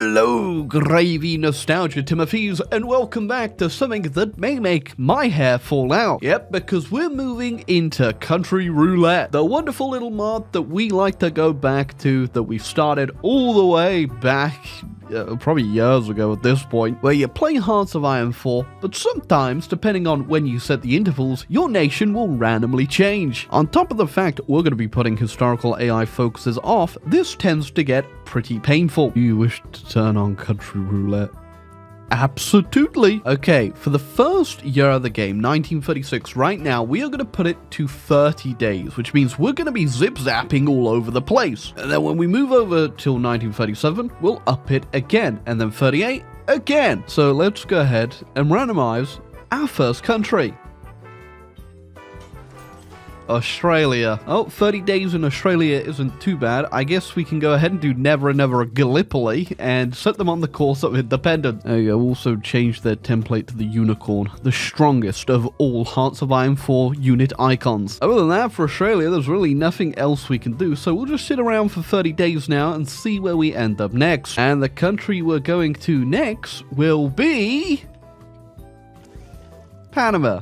Hello, gravy nostalgia Timothy's, and welcome back to something that may make my hair fall out. Yep, because we're moving into Country Roulette, the wonderful little mod that we like to go back to, that we started all the way back probably years ago at this point, where you play Hearts of Iron 4, but sometimes, depending on when you set the intervals, your nation will randomly change. On top of the fact we're going to be putting historical AI focuses off, this tends to get pretty painful. Do you wish to turn on Country Roulette? Absolutely. Okay, for the first year of the game, 1936, right now, we are going to put it to 30 days, which means we're going to be zip-zapping all over the place. And then when we move over till 1937, we'll up it again, and then 38 again. So let's go ahead and randomize our first country. Australia. Oh, 30 days in Australia isn't too bad. I guess we can go ahead and do Never and Never Gallipoli and set them on the course of independence. There you go. Also change their template to the unicorn, the strongest of all Hearts of Iron 4 unit icons. Other than that, for Australia, there's really nothing else we can do, so we'll just sit around for 30 days now and see where we end up next. And the country we're going to next will be Panama.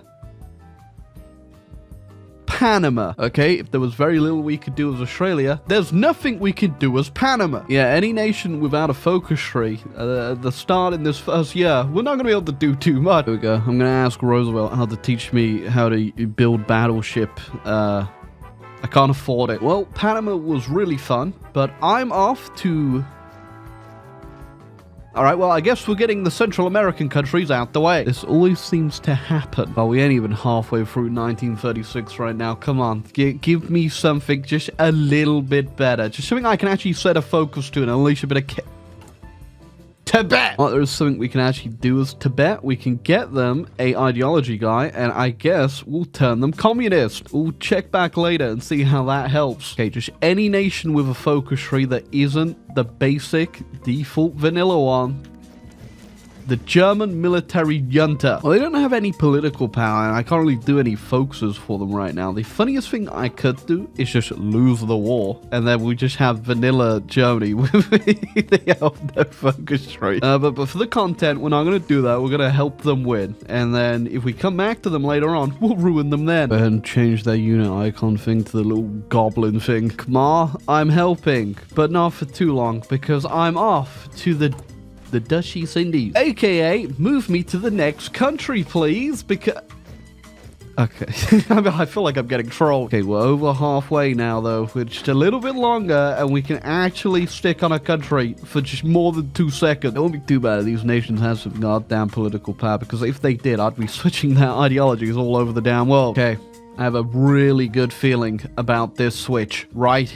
Panama. Okay, if there was very little we could do as Australia, there's nothing we can do as Panama. Yeah, any nation without a focus tree at the start in this first year, we're not going to be able to do too much. Here we go. I'm going to ask Roosevelt how to teach me how to build battleship. I can't afford it. Well, Panama was really fun, but I'm off to... Alright, well, I guess we're getting the Central American countries out the way. This always seems to happen. Well, we ain't even halfway through 1936 right now. Come on, give me something just a little bit better. Just something I can actually set a focus to and unleash a bit of Tibet! Well, there's something we can actually do as Tibet. We can get them a ideology guy, and I guess we'll turn them communist. We'll check back later and see how that helps. Okay, just any nation with a focus tree that isn't the basic default vanilla one. The German military junta. Well, they don't have any political power, and I can't really do any focuses for them right now. The funniest thing I could do is just lose the war, and then we just have vanilla Germany with they have no focus tree. But for the content, we're not going to do that. We're going to help them win, and then if we come back to them later on, we'll ruin them then. Go ahead and change their unit icon thing to the little goblin thing. Khmer, I'm helping, but not for too long, because I'm off to the Dutch East Indies. AKA, move me to the next country, please, because... Okay, I feel like I'm getting trolled. Okay, we're over halfway now, though. We're just a little bit longer, and we can actually stick on a country for just more than 2 seconds. It won't be too bad if these nations have some goddamn political power, because if they did, I'd be switching their ideologies all over the damn world. Okay, I have a really good feeling about this switch, right?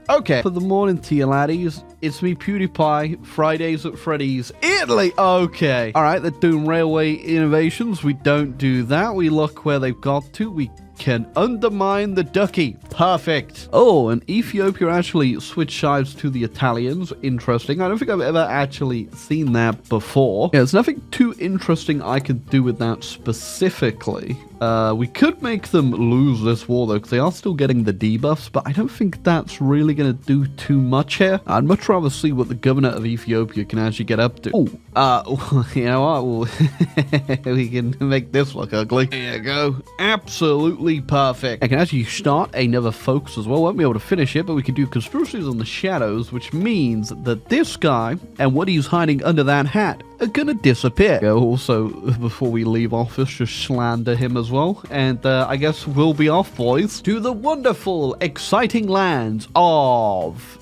Okay, for the morning to you laddies, it's me PewDiePie, Fridays at Freddy's, Italy! Okay. Alright, they're doing railway innovations, we don't do that, we look where they've got to, we can undermine the ducky. Perfect. Oh, and Ethiopia actually switched sides to the Italians. Interesting. I don't think I've ever actually seen that before. Yeah, there's nothing too interesting I could do with that specifically. We could make them lose this war, though, because they are still getting the debuffs, but I don't think that's really going to do too much here. I'd much rather see what the governor of Ethiopia can actually get up to. Oh, you know what? We can make this look ugly. There you go. Absolutely perfect. I can actually start another focus as well. Won't be able to finish it, but we can do conspiracies on the shadows, which means that this guy and what he's hiding under that hat are gonna disappear. Also, before we leave office, just slander him as well. And I guess we'll be off, boys, to the wonderful, exciting lands of...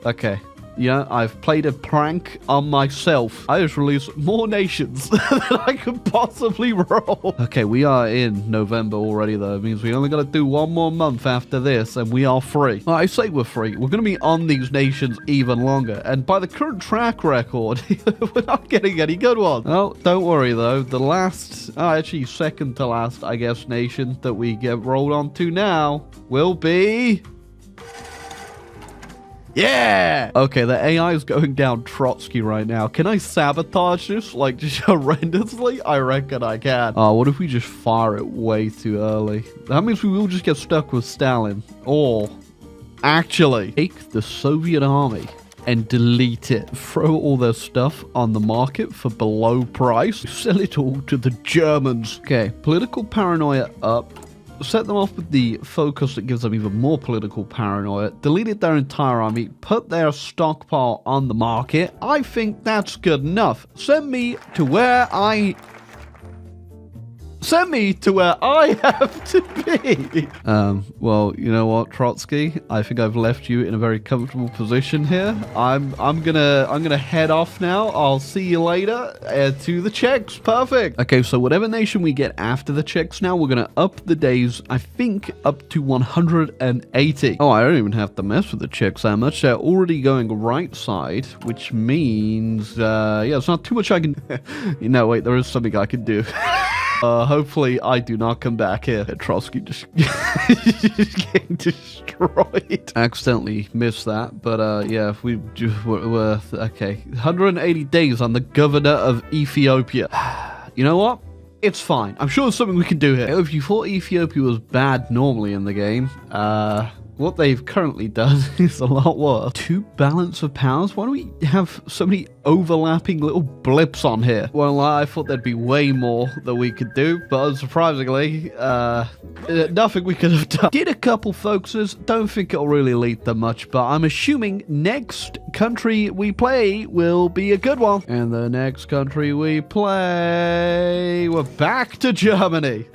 Okay. Yeah, I've played a prank on myself. I just released more nations than I could possibly roll. Okay, we are in November already, though. It means we only got to do 1 more month after this, and we are free. Well, I say we're free. We're going to be on these nations even longer. And by the current track record, we're not getting any good ones. Oh, don't worry, though. The last, actually second to last, I guess, nation that we get rolled onto now will be... Yeah! Okay, the AI is going down Trotsky right now. Can I sabotage this, like, just horrendously? I reckon I can. Oh, what if we just fire it way too early? That means we will just get stuck with Stalin. Or Actually, take the Soviet army and delete it. Throw all their stuff on the market for below price. Sell it all to the Germans. Okay, political paranoia up. Set them off with the focus that gives them even more political paranoia. Deleted their entire army. Put their stockpile on the market. I think that's good enough. Send me to where I have to be. Well, you know what, Trotsky? I think I've left you in a very comfortable position here. I'm gonna head off now. I'll see you later to the Czechs. Perfect. Okay, so whatever nation we get after the Czechs now, we're gonna up the days, I think, up to 180. Oh, I don't even have to mess with the Czechs that much. They're already going right side, which means, yeah, it's not too much I can... You know, wait, there is something I can do. Hopefully I do not come back here. Trotsky just getting destroyed. Accidentally missed that, but yeah, if we were okay. 180 days on the governor of Ethiopia. You know what? It's fine. I'm sure there's something we can do here. If you thought Ethiopia was bad normally in the game, what they've currently done is a lot worse. 2 balance of powers? Why do we have so many overlapping little blips on here? Well, I thought there'd be way more that we could do, but unsurprisingly, nothing we could have done. Did a couple focuses, don't think it'll really lead to much, but I'm assuming next country we play will be a good one. And the next country we play, we're back to Germany.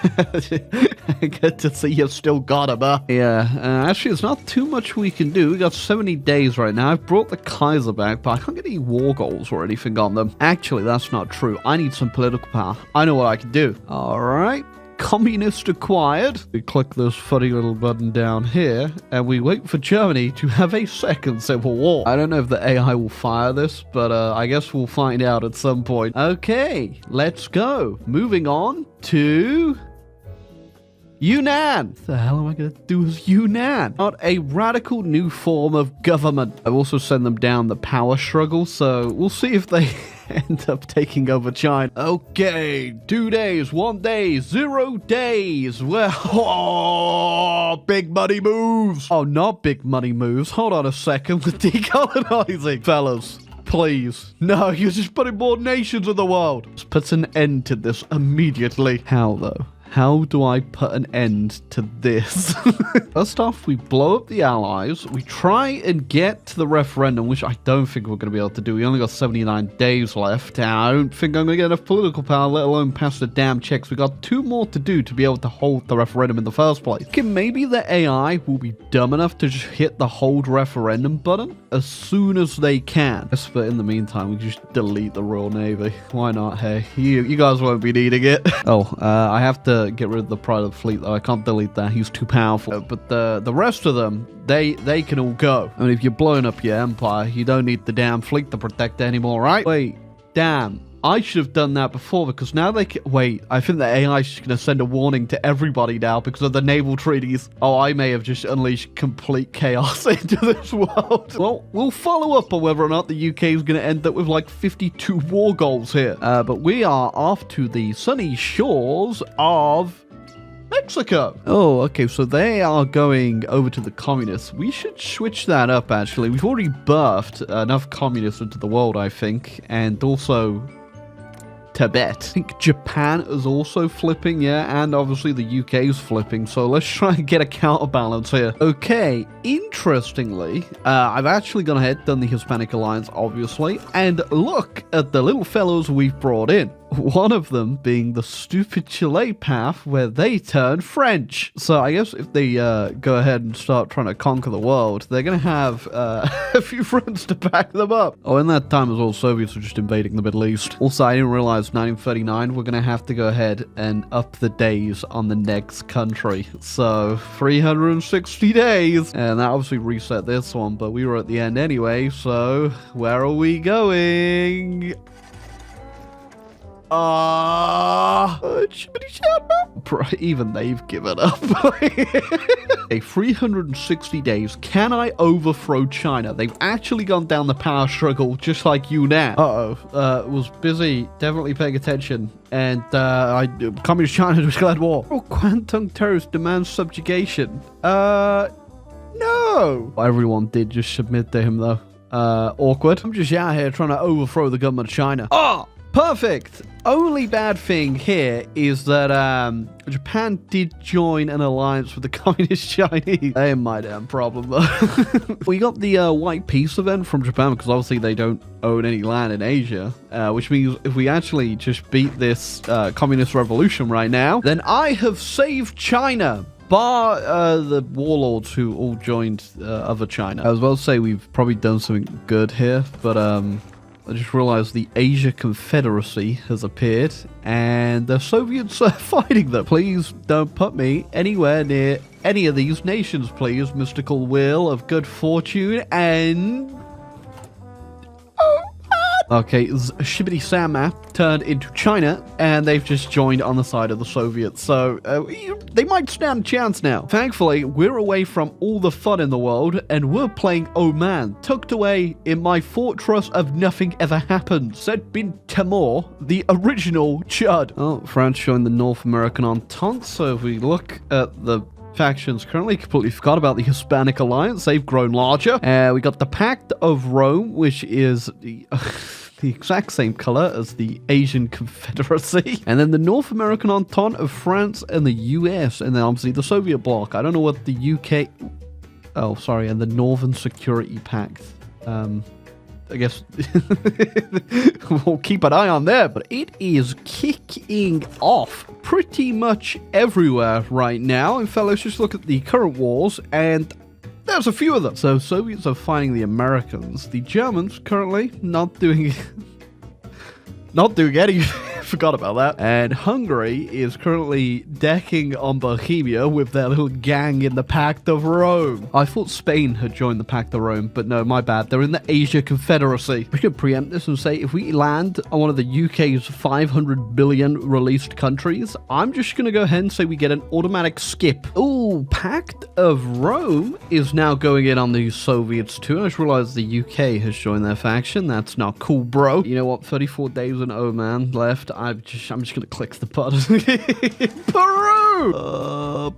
Good to see you've still got him, huh? Yeah, actually, it's not too much we can do. We got 70 days right now. I've brought the Kaiser back, but I can't get any war goals or anything on them. Actually, that's not true. I need some political power. I know what I can do. All right. Communist acquired. We click this funny little button down here, and we wait for Germany to have a second civil war. I don't know if the AI will fire this, but I guess we'll find out at some point. Okay, let's go. Moving on to... Yunnan! What the hell am I going to do with Yunnan? Not a radical new form of government. I've also sent them down the power struggle, so we'll see if they end up taking over China. Okay, 2 days, 1 day, 0 days. Well, oh, big money moves. Oh, not big money moves. Hold on a second. We're decolonizing, fellas. Please. No, you're just putting more nations in the world. Let's put an end to this immediately. How, though? How do I put an end to this? First off, we blow up the allies. We try and get to the referendum, which I don't think we're going to be able to do. We only got 79 days left. And I don't think I'm going to get enough political power, let alone pass the damn checks. We got 2 more to do to be able to hold the referendum in the first place. Okay, maybe the AI will be dumb enough to just hit the hold referendum button as soon as they can. Yes, but in the meantime, we just delete the Royal Navy. Why not? Hey, you guys won't be needing it. Oh, I have to get rid of the Pride of the Fleet, though. I can't delete that. He's too powerful. But the rest of them, they can all go. I mean, if you're blowing up your empire, you don't need the damn fleet to protect it anymore, right? Wait, damn. I should have done that before, because now they can... Wait, I think the AI is going to send a warning to everybody now because of the naval treaties. Oh, I may have just unleashed complete chaos into this world. Well, we'll follow up on whether or not the UK is going to end up with like 52 war goals here. But we are off to the sunny shores of... Mexico. Oh, okay, so they are going over to the communists. We should switch that up, actually. We've already birthed enough communists into the world, I think, and also Tibet. I think Japan is also flipping, yeah, and obviously the UK is flipping, so let's try and get a counterbalance here. Okay, interestingly, I've actually gone ahead, done the Hispanic Alliance, obviously, and look at the little fellows we've brought in. One of them being the stupid Chile path where they turn French. So I guess if they go ahead and start trying to conquer the world, they're going to have a few friends to back them up. Oh, in that time as well, Soviets were just invading the Middle East. Also, I didn't realize 1939, we're going to have to go ahead and up the days on the next country. So 360 days. And that obviously reset this one, but we were at the end anyway. So where are we going? Even they've given up. A 360 days. Can I overthrow China? They've actually gone down the power struggle just like you now. Was busy, definitely paying attention. And Communist China declared war. Oh, Quantum terrorists demand subjugation. No! Everyone did just submit to him, though. Awkward. I'm just out here trying to overthrow the government of China. Oh! Perfect! Only bad thing here is that Japan did join an alliance with the Communist Chinese. They ain't my damn problem, though. We got the White Peace event from Japan because obviously they don't own any land in Asia, which means if we actually just beat this communist revolution right now, then I have saved China. Bar the warlords who all joined other China. I was about to say we've probably done something good here, but I just realized the Asia Confederacy has appeared, and the Soviets are fighting them. Please don't put me anywhere near any of these nations, please. Mystical wheel of good fortune, and... Okay, Shibbity Sam map turned into China, and they've just joined on the side of the Soviets, so they might stand a chance now. Thankfully, we're away from all the fun in the world, and we're playing Oman, tucked away in my fortress of nothing ever happened, said bin Timur, the original Chud. Oh, France joined the North American Entente, so if we look at the factions currently, completely forgot about the Hispanic Alliance. They've grown larger. We got the Pact of Rome, which is the exact same color as the Asian Confederacy. And then the North American Entente of France and the US. And then obviously the Soviet bloc. I don't know what the UK... Oh, sorry. And the Northern Security Pact. I guess we'll keep an eye on there, but it is kicking off pretty much everywhere right now. In fact, let's just look at the current wars, and there's a few of them. So Soviets are fighting the Americans. The Germans currently not doing anything. Forgot about that. And Hungary is currently decking on Bohemia with their little gang in the Pact of Rome. I thought Spain had joined the Pact of Rome, but no, my bad. They're in the Asia Confederacy. We could preempt this and say if we land on one of the UK's 500 billion released countries, I'm just going to go ahead and say we get an automatic skip. Ooh, Pact of Rome is now going in on the Soviets too. I just realized the UK has joined their faction. That's not cool, bro. You know what? 34 days in Oman left. I'm just gonna click the button.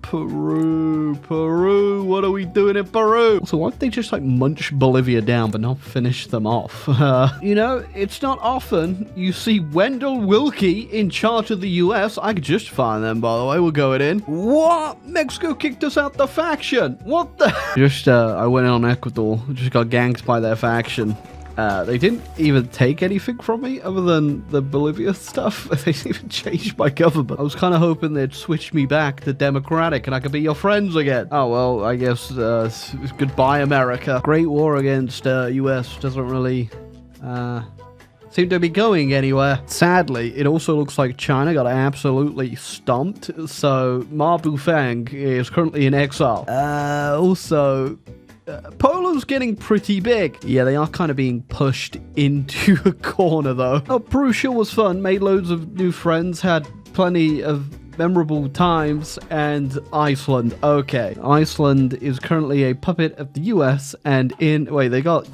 Peru. What are we doing in Peru? So why don't they just like munch Bolivia down but not finish them off? You know, it's not often you see Wendell Willkie in charge of the US. I could just find them, by the way. We're going in. What? Mexico kicked us out the faction. What the? I went on Ecuador. Just got ganked by their faction. They didn't even take anything from me other than the Bolivia stuff. They didn't even change my government. I was kind of hoping they'd switch me back to Democratic and I could be your friends again. Oh, well, I guess goodbye, America. Great war against US doesn't really seem to be going anywhere. Sadly, it also looks like China got absolutely stomped. So Ma Bufang is currently in exile. Poland's getting pretty big. Yeah, they are kind of being pushed into a corner, though. Oh, Peru sure was fun. Made loads of new friends. Had plenty of memorable times. And Iceland. Okay. Iceland is currently a puppet of the US. And wait, they got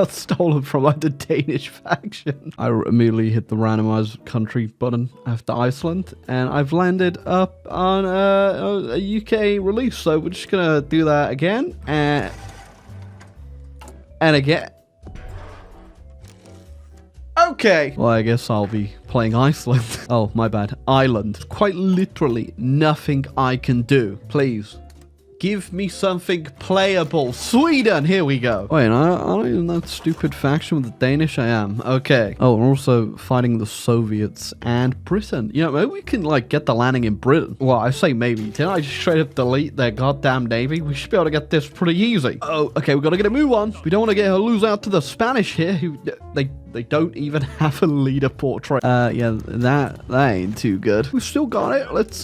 stolen from like the Danish faction. I immediately hit the randomize country button after Iceland. And I've landed up on a UK release. So we're just going to do that again. And again. Okay. Well, I guess I'll be playing Iceland. Oh, my bad. Island. Quite literally nothing I can do. Please. Give me something playable. Sweden, here we go. Wait, I don't even know that stupid faction with the Danish I am. Okay. Oh, we're also fighting the Soviets and Britain. You know, maybe we can, like, get the landing in Britain. Well, I say maybe. Didn't I just straight up delete their goddamn navy? We should be able to get this pretty easy. Oh, okay, we gotta get a move on. We don't want to lose out to the Spanish here, who, they don't even have a leader portrait. Yeah, that ain't too good. We've still got it. Let's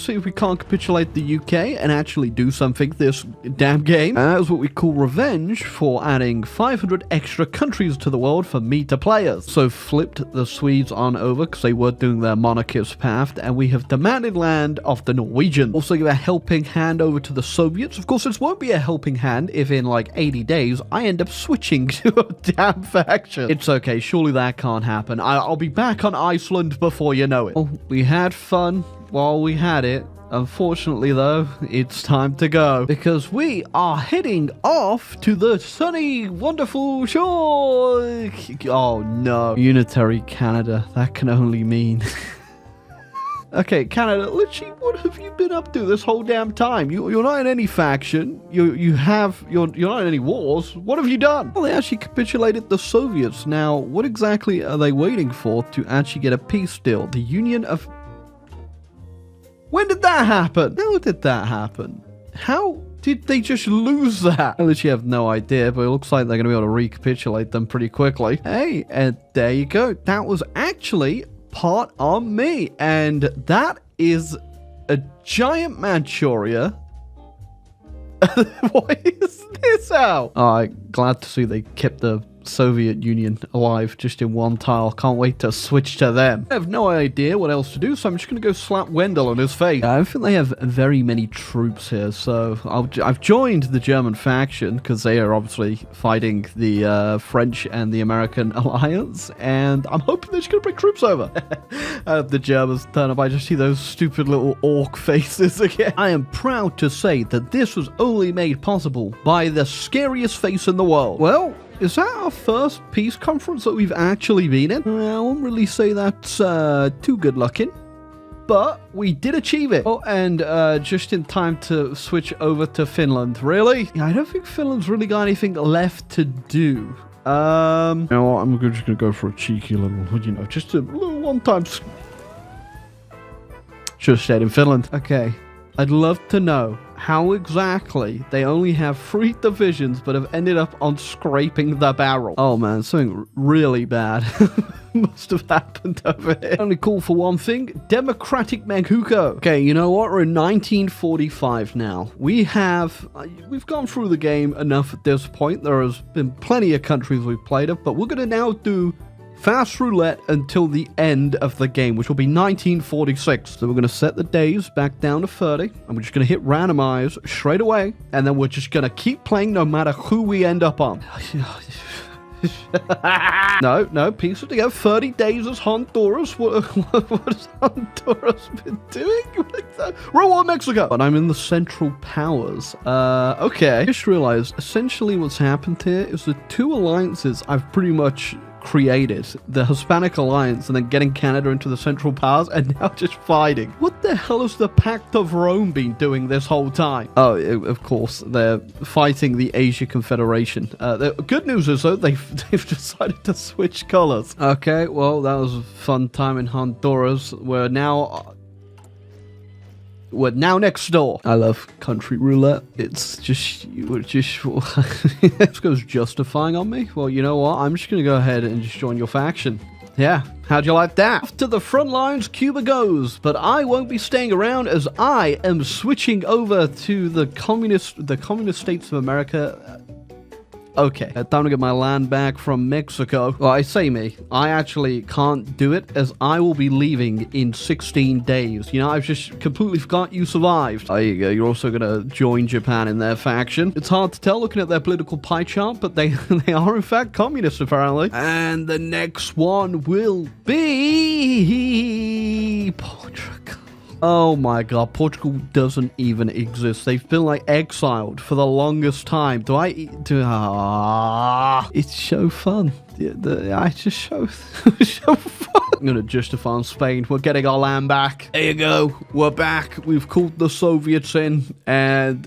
see if we can't capitulate the UK and actually do something this damn game. That's what we call revenge for adding 500 extra countries to the world for me to play as. So flipped the Swedes on over because they were doing their monarchist path, and we have demanded land of the Norwegians. Also give a helping hand over to the Soviets. Of course, this won't be a helping hand if in like 80 days I end up switching to a damn faction. It's okay. Surely that can't happen. I'll be back on Iceland before you know it. Well, we had fun while we had it. Unfortunately, though, it's time to go because we are heading off to the sunny, wonderful shore. Oh, no. Unitary Canada. That can only mean... Okay, Canada, literally, what have you been up to this whole damn time? You're not in any faction. You're not in any wars. What have you done? Well, they actually capitulated the Soviets. Now, what exactly are they waiting for to actually get a peace deal? The Union of... When did that happen? How did that happen? How did they just lose that? I literally have no idea, but it looks like they're going to be able to recapitulate them pretty quickly. Hey, and there you go. That was actually... part on me, and that is a giant Manchuria. What is this out? Glad to see they kept the Soviet Union alive just in one tile. Can't wait to switch to them. I have no idea what else to do, so I'm just gonna go slap Wendell on his face. I don't think they have very many troops here, so I've joined the German faction because they are obviously fighting the French and the American alliance, and I'm hoping they're just gonna bring troops over. The Germans turn up. I just see those stupid little orc faces again. I am proud to say that this was only made possible by the scariest face in the world. Well, is that our first peace conference that we've actually been in? I won't really say that's too good looking, but we did achieve it. Oh, and just in time to switch over to Finland. Really? Yeah, I don't think Finland's really got anything left to do. You know what? I'm just gonna go for a cheeky little, you know, just a little one-time. Should have stayed in Finland. Okay. I'd love to know how exactly they only have 3 divisions but have ended up on scraping the barrel. Oh man, something really bad must have happened over here. Only call for one thing, Democratic Mexico. Okay, you know what? We're in 1945 now. We've gone through the game enough at this point. There has been plenty of countries we've played of, but we're going to now do fast roulette until the end of the game, which will be 1946. So we're going to set the days back down to 30, and we're just going to hit randomize straight away, and then we're just going to keep playing no matter who we end up on. No, piece it together. 30 days as Honduras. What has Honduras been doing? Roll Mexico. But I'm in the Central Powers. Okay. I just realized essentially what's happened here is the 2 alliances I've pretty much created, the Hispanic Alliance and then getting Canada into the Central Powers, and now just fighting. What the hell has the Pact of Rome been doing this whole time? Oh, of course, they're fighting the Asia Confederation. The good news is, though, they've decided to switch colors. Okay, well, that was a fun time in Honduras. We're now next door. I love country roulette. It's just this goes justifying on me. Well, you know what? I'm just gonna go ahead and just join your faction. Yeah, how'd you like that? Off to the front lines, Cuba goes, but I won't be staying around as I am switching over to the communist states of America. Okay, time to get my land back from Mexico. Well, I say me, I actually can't do it as I will be leaving in 16 days. You know, I've just completely forgot you survived. There you go, you're also gonna join Japan in their faction. It's hard to tell looking at their political pie chart, but they are in fact communists apparently. And the next one will be Portugal. Oh my god, Portugal doesn't even exist. They've been like exiled for the longest time. It's so fun. I just so fun. I'm gonna justify on Spain. We're getting our land back. There you go. We're back. We've called the Soviets in, and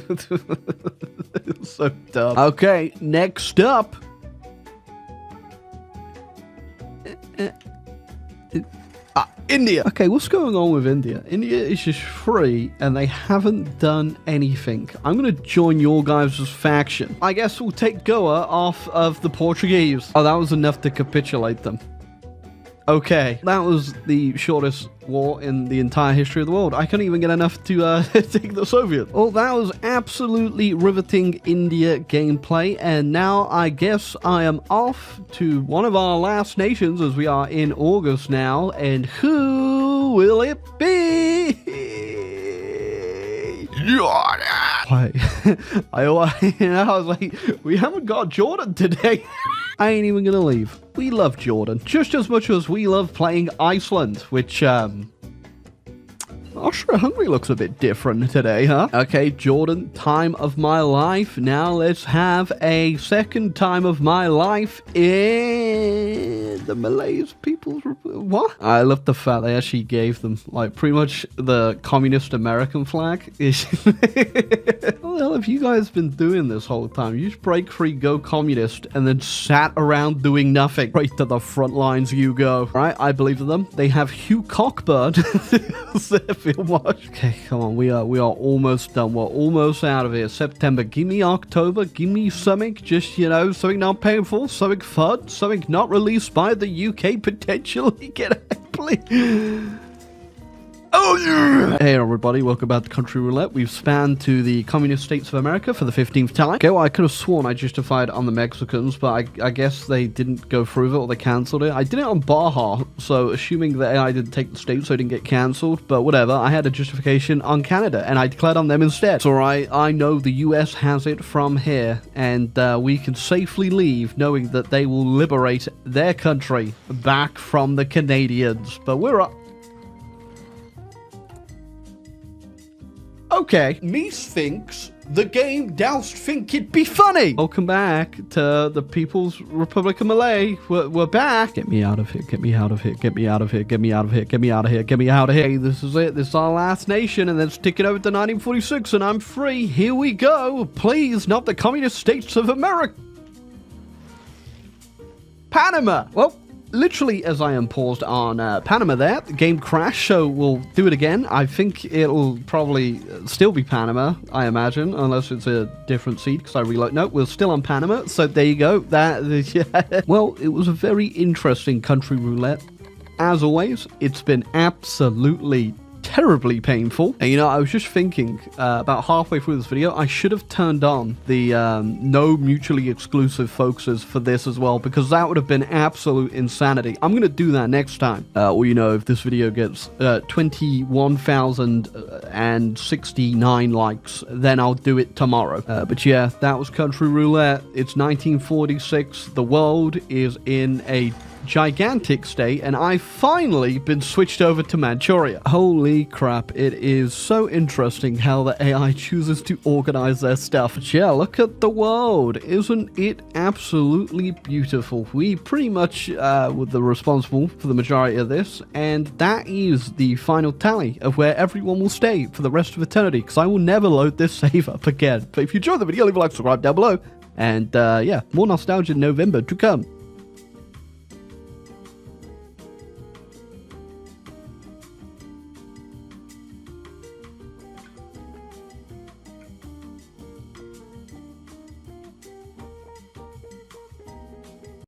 it's so dumb. Okay, next up. India. Okay, what's going on with India? India is just free and they haven't done anything. I'm going to join your guys' faction. I guess we'll take Goa off of the Portuguese. Oh, that was enough to capitulate them. Okay, that was the shortest war in the entire history of the world. I couldn't even get enough to take the Soviets. Well, that was absolutely riveting India gameplay, and now I guess I am off to one of our last nations as we are in August now, and who will it be? Jordan! I was like, we haven't got Jordan today. I ain't even gonna leave. We love Jordan just as much as we love playing Iceland, which, well, Austria-Hungary looks a bit different today, huh? Okay, Jordan, time of my life. Now let's have a second time of my life in the Malays People's Republic. What? I love the fact they actually gave them, like, pretty much the communist American flag. What the hell have you guys been doing this whole time? You just break free, go communist, and then sat around doing nothing. Right to the front lines you go. All right, I believe in them. They have Hugh Cockburn. Okay, come on. We are almost done. We're almost out of here. September. Give me October. Give me something. Just, you know, something not painful, something fun, something not released by the UK potentially. Get it, please. Oh, yeah! Hey, everybody. Welcome back to Country Roulette. We've spanned to the Communist States of America for the 15th time. Okay, well, I could have sworn I justified on the Mexicans, but I guess they didn't go through with it or they cancelled it. I did it on Baja, so assuming that AI didn't take the state, so it didn't get cancelled, but whatever. I had a justification on Canada, and I declared on them instead. It's alright. I know the US has it from here, and we can safely leave knowing that they will liberate their country back from the Canadians. But we're up. Okay, me thinks the game doused think it'd be funny. Welcome back to the People's Republic of Malay. We're back. Get me out of here. Get me out of here. Get me out of here. Get me out of here. Get me out of here. Get me out of here. Hey, this is it. This is our last nation, and then stick it over to 1946, and I'm free. Here we go. Please, not the Communist States of America. Panama. Well, literally, as I am paused on Panama there, the game crashed, so we'll do it again. I think it'll probably still be Panama, I imagine, unless it's a different seed, because I reload. No, we're still on Panama, so there you go. Well, it was a very interesting country roulette. As always, it's been absolutely terribly painful. And you know, I was just thinking about halfway through this video, I should have turned on the no mutually exclusive focuses for this as well, because that would have been absolute insanity. I'm gonna do that next time. Or you know, if this video gets 21,069 likes, then I'll do it tomorrow. But yeah, that was Country Roulette. It's 1946. The world is in a gigantic state, and I've finally been switched over to Manchuria. Holy crap, it is so interesting how the AI chooses to organize their stuff. But yeah, look at the world. Isn't it absolutely beautiful? We pretty much were the responsible for the majority of this, and that is the final tally of where everyone will stay for the rest of eternity, because I will never load this save up again. But if you enjoyed the video, leave a like, subscribe down below, and yeah, more nostalgia in November to come.